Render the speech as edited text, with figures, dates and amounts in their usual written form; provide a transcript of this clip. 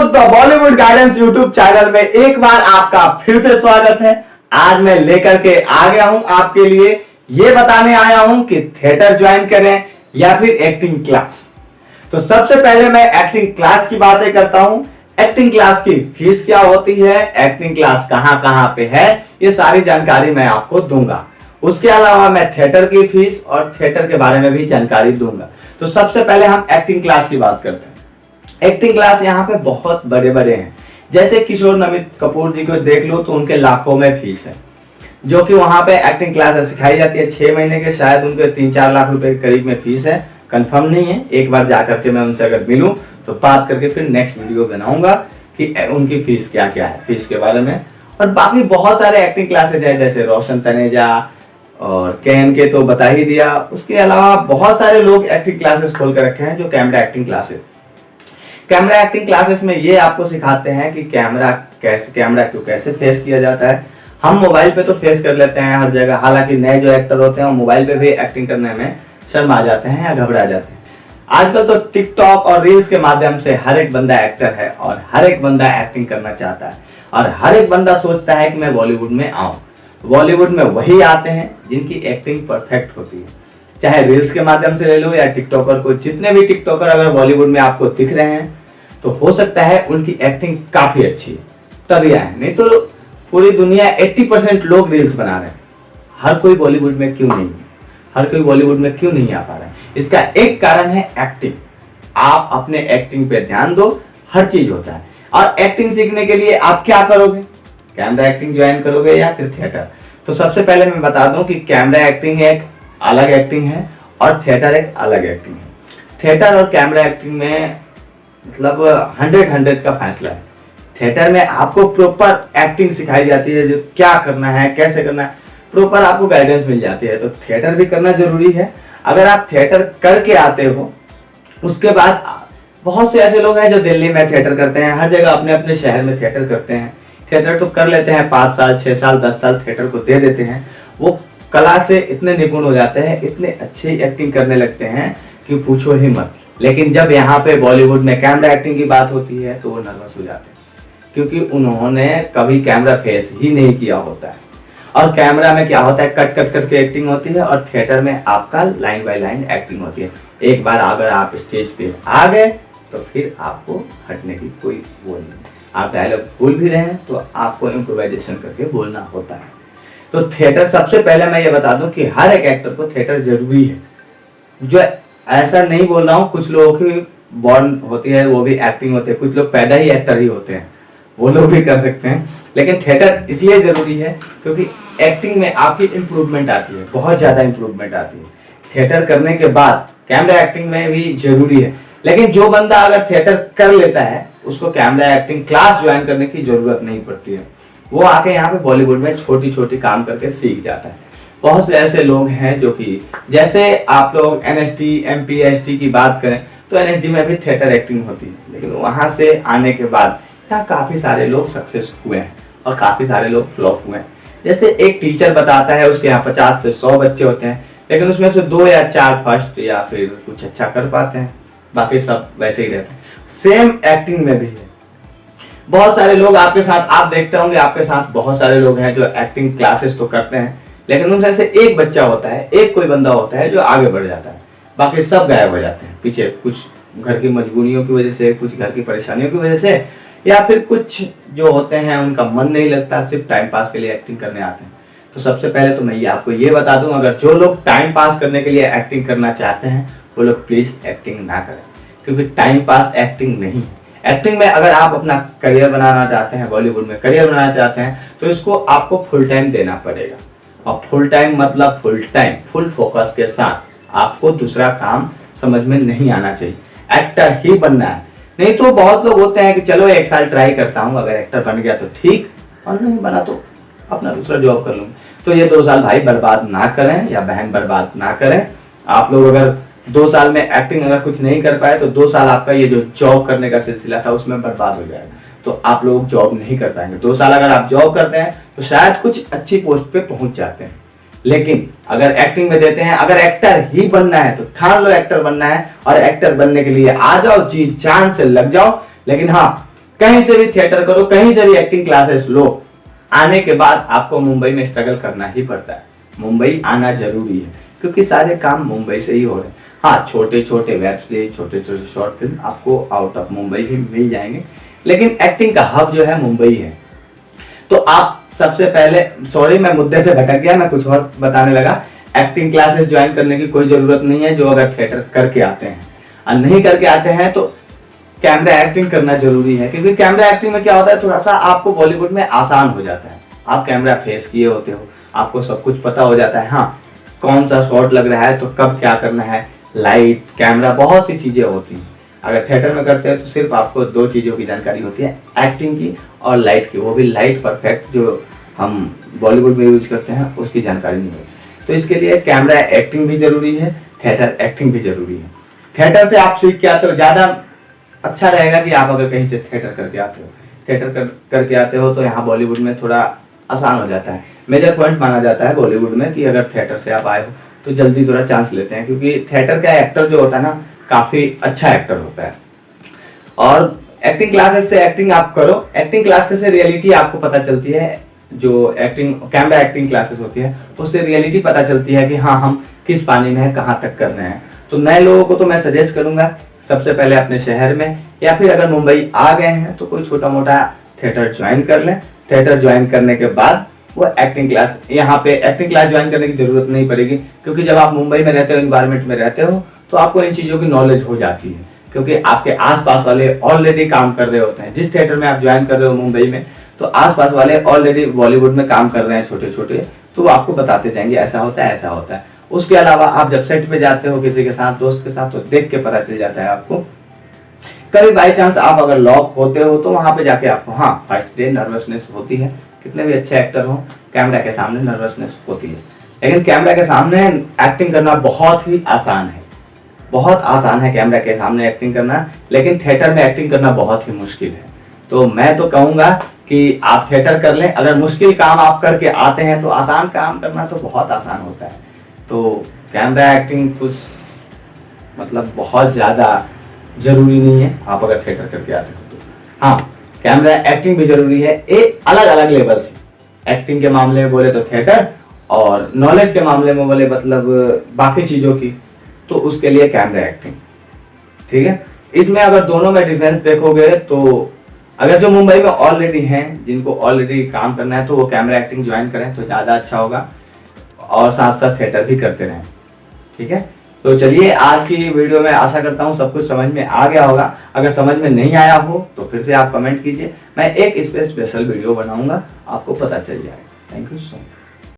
The Bollywood guidance YouTube channel में एक बार आपका फिर से स्वागत है। आज मैं लेकर के आ गया हूं आपके लिए, ये बताने आया हूं कि थिएटर ज्वाइन करें या फिर एक्टिंग क्लास। तो सबसे पहले मैं एक्टिंग क्लास की बातें करता हूं। एक्टिंग क्लास की फीस क्या होती है, एक्टिंग क्लास कहां कहां पे है, ये सारी जानकारी मैं आपको दूंगा। उसके अलावा मैं थिएटर की फीस और थिएटर के बारे में भी जानकारी दूंगा। तो सबसे पहले हम एक्टिंग क्लास की बात करते हैं। एक्टिंग क्लास यहाँ पे बहुत बड़े बड़े हैं, जैसे किशोर नमित कपूर जी को देख लो तो उनके लाखों में फीस है, जो कि वहां पे एक्टिंग क्लास सिखाई जाती है। 6 महीने के शायद उनके 3-4 लाख रुपए के करीब में फीस है, कंफर्म नहीं है। एक बार जाकर के मैं उनसे अगर मिलूं तो बात करके फिर नेक्स्ट वीडियो बनाऊंगा कि उनकी फीस क्या क्या है, फीस के बारे में। और बाकी बहुत सारे एक्टिंग क्लासेज है, जैसे रोशन तनेजा और केएन के तो बता ही दिया। उसके अलावा बहुत सारे लोग एक्टिंग क्लासेस खोल कर रखे हैं, जो camera acting classes. Camera acting classes में ये आपको सिखाते हैं कि कैमरा को कैसे फेस किया जाता है। हम मोबाइल पे तो फेस कर लेते हैं हर जगह, हालांकि नए जो एक्टर होते हैं वो मोबाइल पे भी एक्टिंग करने में शर्मा जाते हैं या घबरा जाते हैं। आजकल तो टिकटॉक और रील्स के माध्यम से हर एक बंदा एक्टर है और हर एक बंदा एक्टिंग करना चाहता है और हर एक बंदा सोचता है कि मैं बॉलीवुड में आऊं। बॉलीवुड में वही आते हैं जिनकी एक्टिंग परफेक्ट होती है, चाहे रील्स के माध्यम से ले लो या टिकटॉकर को। जितने भी टिकटॉकर अगर बॉलीवुड में आपको दिख रहे हैं तो हो सकता है उनकी एक्टिंग काफी अच्छी है, तभी आए। नहीं तो पूरी दुनिया 80% लोग रील्स बना रहे हैं, हर कोई बॉलीवुड में क्यों नहीं है, हर कोई बॉलीवुड में क्यों नहीं आ पा रहा है? इसका एक कारण है एक्टिंग। आप अपने एक्टिंग पे ध्यान दो, हर चीज होता है। और एक्टिंग सीखने के लिए आप क्या करोगे, कैमरा एक्टिंग ज्वाइन करोगे या फिर थिएटर? तो सबसे पहले मैं बता दूं कि कैमरा एक्टिंग एक अलग एक्टिंग है और थिएटर एक अलग एक्टिंग है। थिएटर और कैमरा एक्टिंग में मतलब 100 का फैसला है। थिएटर में आपको प्रॉपर एक्टिंग सिखाई जाती है, जो क्या करना है, कैसे करना है, प्रॉपर आपको गाइडेंस मिल जाती है। तो थिएटर भी करना जरूरी है। अगर आप थिएटर करके आते हो, उसके बाद बहुत से ऐसे लोग हैं जो दिल्ली में थिएटर करते हैं, हर जगह अपने अपने शहर में थिएटर करते हैं। थिएटर तो कर लेते हैं, 5 साल 6 साल 10 साल थिएटर को दे देते हैं। वो कला से इतने निपुण हो जाते हैं, इतने अच्छी एक्टिंग करने लगते हैं कि पूछो ही मत। लेकिन जब यहाँ पे बॉलीवुड में कैमरा एक्टिंग की बात होती है तो वो नर्वस हो जाते हैं, क्योंकि उन्होंने कभी कैमरा फेस ही नहीं किया होता है। और कैमरा में क्या होता है, कट कट करके एक्टिंग होती है और थिएटर में आपका लाइन बाय लाइन एक्टिंग होती है। एक बार अगर आप स्टेज पे आ गए तो फिर आपको हटने की कोई वो नहीं। आप डायलॉग भूल भी रहे हैं तो आपको इम्प्रोवाइजेशन करके बोलना होता है। तो थिएटर, सबसे पहले मैं ये बता दूं कि हर एक एक्टर को थिएटर जरूरी है। जो ऐसा नहीं बोल रहा हूँ, कुछ लोगों की बॉर्न होती है वो भी एक्टिंग होती है, कुछ लोग पैदा ही एक्टर ही होते हैं, वो लोग भी कर सकते हैं। लेकिन थिएटर इसलिए जरूरी है क्योंकि एक्टिंग में आपकी इंप्रूवमेंट आती है, बहुत ज्यादा इंप्रूवमेंट आती है। थिएटर करने के बाद कैमरा एक्टिंग में भी जरूरी है। लेकिन जो बंदा अगर थिएटर कर लेता है उसको कैमरा एक्टिंग क्लास ज्वाइन करने की जरूरत नहीं पड़ती है। वो आके यहाँ पे बॉलीवुड में छोटी छोटी काम करके सीख जाता है। बहुत से ऐसे लोग हैं जो कि, जैसे आप लोग NSD MPSD की बात करें तो NSD में भी थिएटर एक्टिंग होती है, लेकिन वहां से आने के बाद यहाँ काफी सारे लोग सक्सेस हुए हैं और काफी सारे लोग फ्लॉप हुए हैं। जैसे एक टीचर बताता है, उसके यहाँ 50 से 100 बच्चे होते हैं, लेकिन उसमें से 2 या 4 फर्स्ट या फिर कुछ अच्छा कर पाते हैं, बाकी सब वैसे ही रहते हैं। सेम एक्टिंग में भी है। बहुत सारे लोग आपके साथ, आप देखते होंगे आपके साथ बहुत सारे लोग हैं जो एक्टिंग क्लासेस तो करते हैं, लेकिन उनमें से एक बच्चा होता है, एक कोई बंदा होता है जो आगे बढ़ जाता है, बाकी सब गायब हो जाते हैं पीछे। कुछ घर की मजबूरियों की वजह से, कुछ घर की परेशानियों की वजह से, या फिर कुछ जो होते हैं उनका मन नहीं लगता, सिर्फ टाइम पास के लिए एक्टिंग करने आते हैं। तो सबसे पहले तो मैं आपको ये बता दूं, अगर जो लोग टाइम पास करने के लिए एक्टिंग करना चाहते हैं वो लोग प्लीज एक्टिंग ना करें, क्योंकि टाइम पास एक्टिंग नहीं है। एक्टिंग में अगर आप अपना करियर बनाना चाहते हैं, बॉलीवुड में करियर बनाना चाहते हैं, तो इसको आपको फुल टाइम देना पड़ेगा। और फुल टाइम मतलब फुल टाइम, फुल फोकस के साथ। आपको दूसरा काम समझ में नहीं आना चाहिए, एक्टर ही बनना है। नहीं तो बहुत लोग होते हैं कि चलो 1 साल ट्राई करता हूँ, अगर एक्टर बन गया तो ठीक, और नहीं बना तो अपना दूसरा जॉब कर लूंगा। तो ये 2 साल भाई बर्बाद ना करें, या बहन बर्बाद ना करें। आप लोग अगर 2 साल में एक्टिंग अगर कुछ नहीं कर पाए तो 2 साल आपका ये जो जॉब करने का सिलसिला था उसमें बर्बाद हो जाएगा, तो आप लोग जॉब नहीं कर पाएंगे। 2 साल अगर आप जॉब करते हैं तो शायद कुछ अच्छी पोस्ट पे पहुंच जाते हैं, लेकिन अगर एक्टिंग में देते हैं, अगर एक्टर ही बनना है तो ठान लो एक्टर बनना है और एक्टर बनने के लिए आ जाओ, जी जान से लग जाओ। लेकिन हाँ, कहीं से भी थिएटर करो, कहीं से भी एक्टिंग क्लासेस लो, आने के बाद आपको मुंबई में स्ट्रगल करना ही पड़ता है। मुंबई आना जरूरी है क्योंकि सारे काम मुंबई से ही हो रहे हैं। हाँ, छोटे छोटे वेब सीरीज, छोटे छोटे शॉर्ट फिल्म आपको आउट ऑफ मुंबई भी मिल जाएंगे, लेकिन एक्टिंग का हब जो है मुंबई है। तो आप सबसे पहले, सॉरी मैं मुद्दे से भटक गया, मैं कुछ और बताने लगा। एक्टिंग क्लासेस ज्वाइन करने की कोई जरूरत नहीं है जो अगर थिएटर करके आते हैं, और नहीं करके आते हैं तो कैमरा एक्टिंग करना जरूरी है, क्योंकि कैमरा एक्टिंग में क्या होता है, थोड़ा सा आपको बॉलीवुड में आसान हो जाता है। आप कैमरा फेस किए होते हो, आपको सब कुछ पता हो जाता है। हाँ, कौन सा शॉट लग रहा है तो कब क्या करना है, लाइट, कैमरा, बहुत सी चीजें होती हैं। अगर थिएटर में करते हैं तो सिर्फ आपको 2 चीजों की जानकारी होती है, एक्टिंग की और लाइट की, वो भी लाइट परफेक्ट जो हम बॉलीवुड में यूज करते हैं उसकी जानकारी नहीं होती। तो इसके लिए कैमरा एक्टिंग भी जरूरी है, थिएटर एक्टिंग भी जरूरी है। थिएटर से आप सीख के आते हो, ज्यादा अच्छा रहेगा कि आप अगर कहीं से थिएटर करके आते हो। थिएटर करके आते हो तो यहाँ बॉलीवुड में थोड़ा आसान हो जाता है। मेजर पॉइंट माना जाता है बॉलीवुड में कि अगर थिएटर से आप आए हो तो जल्दी थोड़ा चांस लेते हैं, क्योंकि थिएटर का एक्टर जो होता है ना, काफी अच्छा एक्टर होता है। और एक्टिंग क्लासेस से एक्टिंग आप करो, एक्टिंग क्लासेस से रियलिटी आपको पता चलती है। जो एक्टिंग कैमरा एक्टिंग क्लासेस होती है उससे रियलिटी पता चलती है कि हाँ, हम किस पानी में है, कहाँ तक कर रहे हैं। तो नए लोगों को तो मैं सजेस्ट करूंगा सबसे पहले अपने शहर में, या फिर अगर मुंबई आ गए हैं तो कोई छोटा मोटा थिएटर ज्वाइन कर लें। थिएटर ज्वाइन करने के बाद वो एक्टिंग क्लास, यहाँ पे एक्टिंग क्लास ज्वाइन करने की जरूरत नहीं पड़ेगी, क्योंकि जब आप मुंबई में रहते हो, इन्वायरमेंट में रहते हो, तो आपको इन चीजों की नॉलेज हो जाती है, क्योंकि आपके आसपास वाले ऑलरेडी काम कर रहे होते हैं। जिस थिएटर में आप ज्वाइन कर रहे हो मुंबई में, तो आसपास वाले ऑलरेडी बॉलीवुड में काम कर रहे हैं छोटे छोटे, तो वो आपको बताते जाएंगे ऐसा होता है, ऐसा होता है। उसके अलावा आप जब सेट पे जाते हो किसी के साथ, दोस्त के साथ, तो देख के पता चल जाता है आपको। कभी बाई चांस आप अगर लॉक होते हो तो वहां पे जाके आपको, हाँ, फर्स्ट डे नर्वसनेस होती है, कितने भी अच्छे एक्टर हो, कैमरा के सामने नर्वसनेस होती है, लेकिन कैमरा के सामने एक्टिंग करना बहुत ही आसान है। बहुत आसान है कैमरा के सामने एक्टिंग करना, लेकिन थिएटर में एक्टिंग करना बहुत ही मुश्किल है। तो मैं तो कहूंगा कि आप थिएटर कर लें। अगर मुश्किल काम आप करके आते हैं तो आसान काम करना तो बहुत आसान होता है। तो कैमरा एक्टिंग कुछ मतलब बहुत ज़्यादा ज़रूरी नहीं है आप अगर थिएटर करके आते हो तो। हाँ, कैमरा एक्टिंग भी ज़रूरी है, एक अलग अलग लेवल से। एक्टिंग के मामले में बोले तो थिएटर, और नॉलेज के मामले में बोले मतलब बाकी चीज़ों की, तो उसके लिए कैमरा एक्टिंग। ठीक है, इसमें अगर दोनों में डिफरेंस देखोगे तो अगर जो मुंबई में ऑलरेडी हैं, जिनको ऑलरेडी काम करना है, तो वो कैमरा एक्टिंग ज्वाइन करें तो ज़्यादा अच्छा होगा, और साथ साथ थिएटर भी करते रहें। ठीक है, तो चलिए आज की वीडियो में आशा करता हूँ सब कुछ समझ में आ गया होगा। अगर समझ में नहीं आया हो तो फिर से आप कमेंट कीजिए, मैं एक इस पे स्पेशल वीडियो बनाऊंगा, आपको पता चल जाएगा। Thank you so much.